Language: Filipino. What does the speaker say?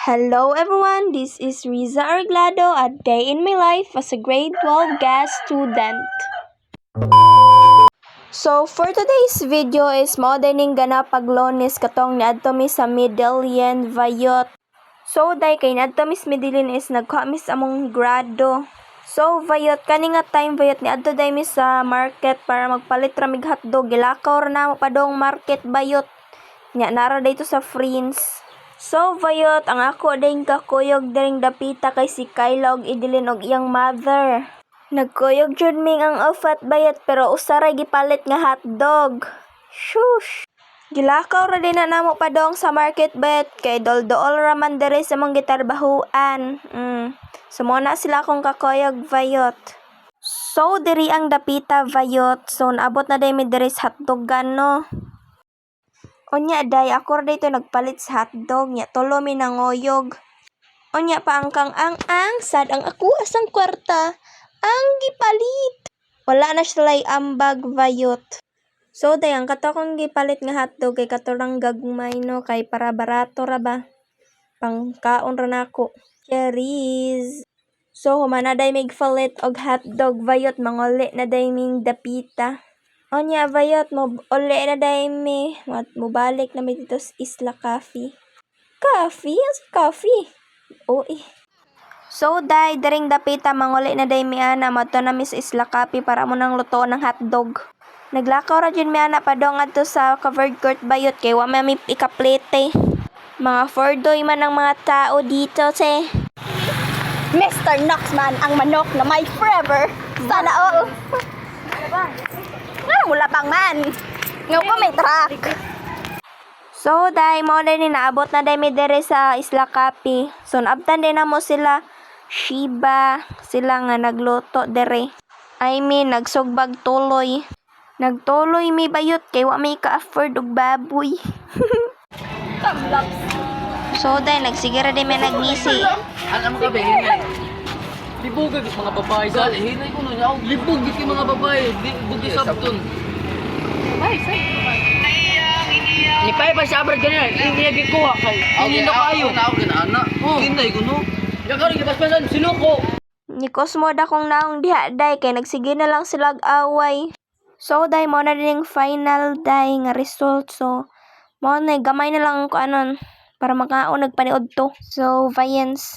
Hello everyone, this is Riza Arglado, a day in my life as a grade 12 gas student. So for today's video is mo dining ganap paglonis katong niadto mi sa Medellin, Vayot. So day kay niadto mi sa Medellin is nagkuha mi sa among grado. So Vayot kani nga time Vayot niadto day mi sa market para magpalit ra mig hotdog. Gilakaw ra na mo padong market Vayot. Nya nara dito sa Friends. So Vayot ang ako ding kakuyog ding dapita kay si Kyla og Idilin og iyang mother. Nagkuyog jud ming ang ofat Bayot pero usaray gipalit nga hotdog. Shush. Gilakaw ra din na namo padong sa market Bayot kay dol-dool ra man diri sa mong gitarbahuan. Sumuna sila akong kakuyog Vayot. So diri ang dapita Vayot. So naabot na day mi diri sa hotdogan no. Onya day ako ra dito nagpalit sa hotdog nya tulo mi nangoyog. Onya pa ang sad ang ako asang kwarta ang gipalit. Wala na siya lay ambag Vayot. So day ang kato kong gipalit nga hotdog kay katurang gagmay no kay para barato ra ba. Pangkaon ra nako. Cherries. So humana day mig palit og hotdog Vayot manguli na day ming dapita. Onya Vayot mo uli na day mi mobalik na mi dito sa Isla Coffee. Coffee? As coffee? Oo So day daring dapita manguli na day mi ana madto na mi sa Isla Coffee para mo nang luto ng hotdog. Naglakaw ra jud mi ana padong adto sa covered court Bayot kay wa mi ikaplete. Mga fordoy man ang mga tao dito te. Mr. Knoxman, ang manok na may forever. Sana all. Nga mula pang man. Nga pa may truck. So day mo na ni naabot na day mi dere sa Isla Coffee. So naabtan din na mo sila Shiba sila nga nagluto dere. I mean nagsugbag tuloy. Nagtuloy mi Bayot kay wa may ka-afford og baboy. So day nagsigira din may nagmisi. Ano mo ka ba hinay? Libog agis mga babae sa hinay ko nun. Libog gid kay mga babae. Libog gid sabton. Babae sa. Ni pay pa sa abroad ganyan. Hindi gid kuha kay. Hindi na kayo. Na ako ginaana. Hinay ko no. Ya karon gipaspasan sinuko. Ni Cosmo da kong naong diha day kay nagsige na lang sila away. So day mo na din final day nga result. So mo na gamay na lang ko anon para makaon nagpaniod to. So Vayens